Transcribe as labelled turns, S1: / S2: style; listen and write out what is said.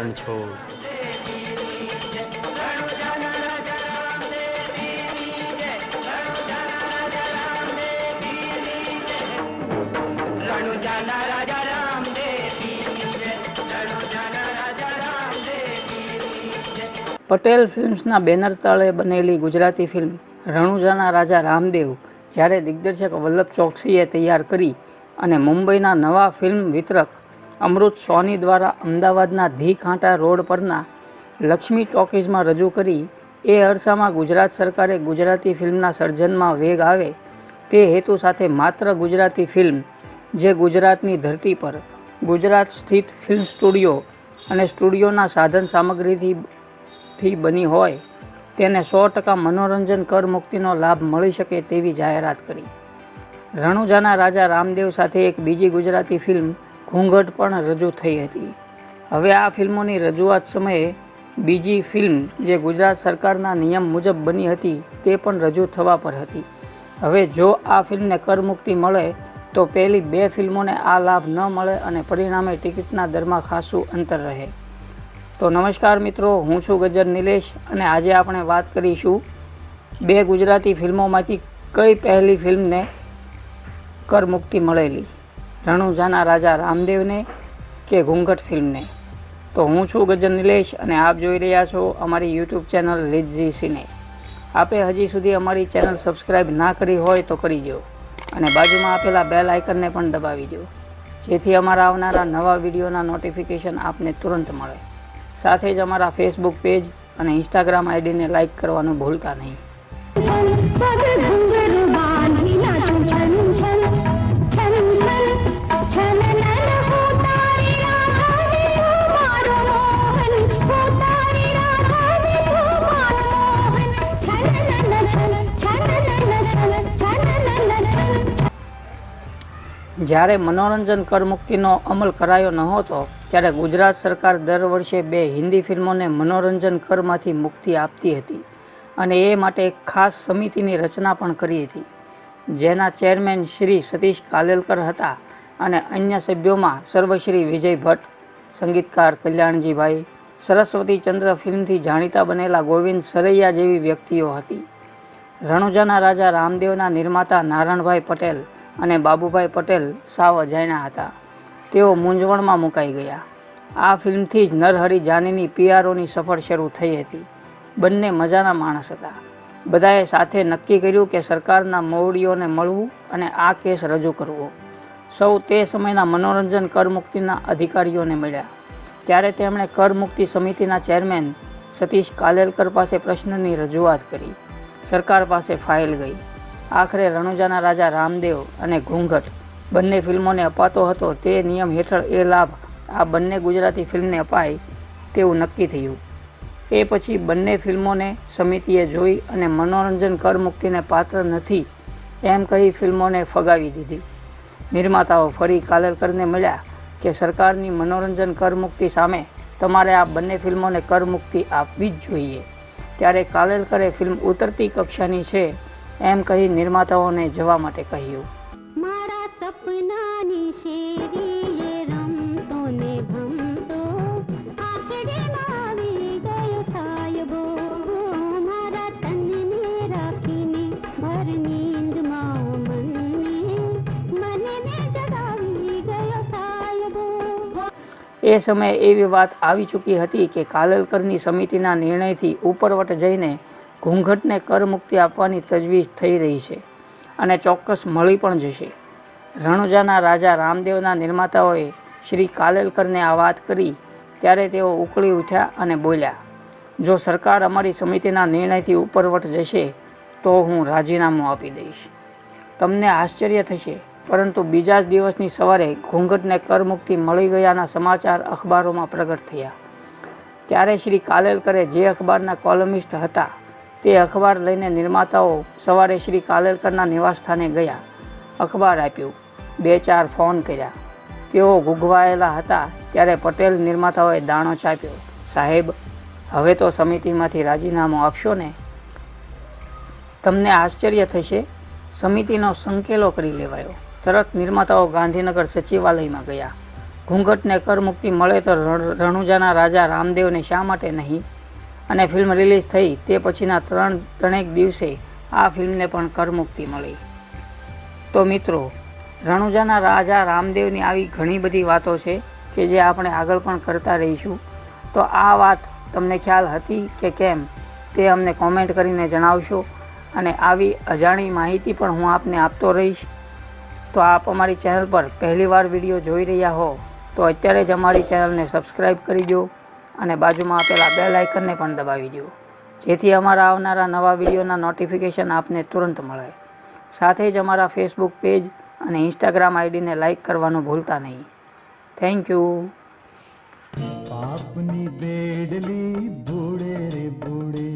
S1: ચરણ છોડ।
S2: પટેલ ફિલ્મ્સના બેનર તળે બનેલી ગુજરાતી ફિલ્મ રણુજાના રાજા રામદેવ જ્યારે દિગ્દર્શક વલ્લભ ચોકસીએ તૈયાર કરી અને મુંબઈના નવા ફિલ્મ વિતરક અમૃત સોની દ્વારા અમદાવાદના ધી કાંટા રોડ પરના લક્ષ્મી ટોકીઝમાં રજૂ કરી એ અરસામાં ગુજરાત સરકારે ગુજરાતી ફિલ્મના સર્જનમાં વેગ આવે તે હેતુ સાથે માત્ર ગુજરાતી ફિલ્મ જે ગુજરાતની ધરતી પર ગુજરાત સ્થિત ફિલ્મ સ્ટુડિયો અને સ્ટુડિયોના સાધન સામગ્રીથી બની હોય તેને 100% મનોરંજન કર મુક્તિનો લાભ મળી શકે તેવી જાહેરાત કરી। રણુજાના રાજા રામદેવ સાથે એક બીજી ગુજરાતી ફિલ્મ ઘૂંઘટ પણ રજૂ થઈ હતી। હવે આ ફિલ્મોની રજૂઆત સમયે બીજી ફિલ્મ જે ગુજરાત સરકારના નિયમ મુજબ બની હતી તે પણ રજૂ થવા પર હતી। હવે જો આ ફિલ્મને કરમુક્તિ મળે તો પહેલી બે ફિલ્મોને આ લાભ ન મળે અને પરિણામે ટિકિટના દરમાં ખાસું અંતર રહે। તો નમસ્કાર મિત્રો, હું છું ગજ્જર નિલેશ અને આજે આપણે વાત કરીશું બે ગુજરાતી ફિલ્મોમાંથી કઈ પહેલી ફિલ્મને કરમુક્તિ મળેલી, રણુજાના રાજા રામદેવને કે ઘૂંઘટ ફિલ્મને। તો હું છું ગજ્જર નિલેશ અને આપ જોઈ રહ્યા છો અમારી યુટ્યુબ ચેનલ લિઝી સિને। આપે હજી સુધી અમારી ચેનલ સબસ્ક્રાઈબ ના કરી હોય તો કરી દો અને બાજુમાં આપેલા બેલ આઇકનને પણ દબાવી દો જેથી અમારા આવનારા નવા વિડીયોના નોટિફિકેશન આપને તુરંત મળે। સાથે જ અમારા ફેસબુક પેજ અને ઇન્સ્ટાગ્રામ આઈડીને લાઇક કરવાનું ભૂલતા નહીં। જ્યારે મનોરંજન કરમુક્તિનો અમલ કરાયો નહોતો ત્યારે ગુજરાત સરકાર દર વર્ષે બે હિન્દી ફિલ્મોને મનોરંજન કરમાંથી મુક્તિ આપતી હતી અને એ માટે એક ખાસ સમિતિની રચના પણ કરી હતી જેના ચેરમેન શ્રી સતીશ કાલેલકર હતા અને અન્ય સભ્યોમાં સર્વશ્રી વિજય ભટ્ટ, સંગીતકાર કલ્યાણજીભાઈ, સરસ્વતી ચંદ્ર ફિલ્મથી જાણીતા બનેલા ગોવિંદ સરૈયા જેવી વ્યક્તિઓ હતી। રણુજાના રાજા રામદેવના નિર્માતા નારણભાઈ પટેલ અને બાબુભાઈ પટેલ સાવ અજાણ્યા હતા। તેઓ મૂંઝવણમાં મુકાઈ ગયા। આ ફિલ્મથી જ નરહરી જાનીની પીઆરઓની સફર શરૂ થઈ હતી। બંને મજાના માણસ હતા। બધાએ સાથે નક્કી કર્યું કે સરકારના મોવડીઓને મળવું અને આ કેસ રજૂ કરવો। સૌ તે સમયના મનોરંજન કરમુક્તિના અધિકારીઓને મળ્યા ત્યારે તેમણે કરમુક્તિ સમિતિના ચેરમેન સતીશ કાલેલકર પાસે પ્રશ્નની રજૂઆત કરી। સરકાર પાસે ફાઇલ ગઈ। આખરે રણુજાના રાજા રામદેવ અને ઘૂંઘટ બંને ફિલ્મોને અપાતો હતો તે નિયમ હેઠળ એ લાભ આ બંને ગુજરાતી ફિલ્મને અપાય તેવું નક્કી થયું। એ પછી બંને ફિલ્મોને સમિતિએ જોઈ અને મનોરંજન કરમુક્તિને પાત્ર નથી એમ કહી ફિલ્મોને ફગાવી દીધી। નિર્માતાઓ ફરી કાલેલકરને મળ્યા કે સરકારની મનોરંજન કરમુક્તિ સામે તમારે આ બંને ફિલ્મોને કરમુક્તિ આપવી જ જોઈએ। ત્યારે કાલેલકરે ફિલ્મ ઉતરતી કક્ષાની છે એમ કહી નિર્માતાઓને જવા માટે કહ્યું। એ સમયે એવી વાત આવી ચૂકી હતી કે કાલેલકરની સમિતિના નિર્ણયથી ઉપરવટ જઈને ઘૂંઘટને કરમુક્તિ આપવાની તજવીજ થઈ રહી છે અને ચોક્કસ મળી પણ જશે। રણુજાના રાજા રામદેવના નિર્માતાઓએ શ્રી કાલેલકરને આ વાત કરી ત્યારે તેઓ ઉકળી ઉઠ્યા અને બોલ્યા, જો સરકાર અમારી સમિતિના નિર્ણયથી ઉપરવટ જશે તો હું રાજીનામું આપી દઈશ। તમને આશ્ચર્ય થશે પરંતુ બીજા જ દિવસની સવારે ઘૂંઘટને કરમુક્તિ મળી ગયાના સમાચાર અખબારોમાં પ્રગટ થયા। ત્યારે શ્રી કાલેલકરે જે અખબારના કોલમિસ્ટ હતા તે અખબાર લઈને નિર્માતાઓ સવારે શ્રી કાલેલકરના નિવાસસ્થાને ગયા। અખબાર આપ્યું, 2-4 ફોન કર્યા। તેઓ ગુંગવાયેલા હતા ત્યારે પટેલ નિર્માતાઓએ દાણો ચાપ્યો, સાહેબ હવે તો સમિતિમાંથી રાજીનામું આપશો ને? તમને આશ્ચર્ય થશે, સમિતિનો સંકેલો કરી લેવાયો। તરત નિર્માતાઓ ગાંધીનગર સચિવાલયમાં ગયા ઘૂંઘટને કરમુક્તિ મળે તો રણુજાના રાજા રામદેવને શા માટે નહીં? અને ફિલ્મ રિલીઝ થઈ તે પછીના ત્રણેક દિવસે આ ફિલ્મને પણ કરમુક્તિ મળી. તો મિત્રો, રણુજાના રાજા રામદેવની આવી ઘણી બધી વાતો છે કે જે આપણે આગળ પણ કરતા રહીશું. તો આ વાત તમને ખ્યાલ હતી કે કેમ તે અમને કોમેન્ટ કરીને જણાવશો, અને આવી અજાણી માહિતી પણ હું આપને આપતો રહીશ. તો આપ અમારી ચેનલ પર પહેલીવાર વિડીયો જોઈ રહ્યા હો તો અત્યારે જ અમારી ચેનલને સબસ્ક્રાઈબ કરી દો અને બાજુમાં આપેલા બેલ આઇકનને પણ દબાવી દો, જેથી અમારા આવનારા નવા વિડીયોના નોટિફિકેશન આપને તુરંત મળે. સાથે જ અમારા ફેસબુક પેજ અને ઇન્સ્ટાગ્રામ આઈડીને લાઇક કરવાનું ભૂલતા નહીં. Thank you.
S1: પાપની બેડલી બુડે રે બુડે.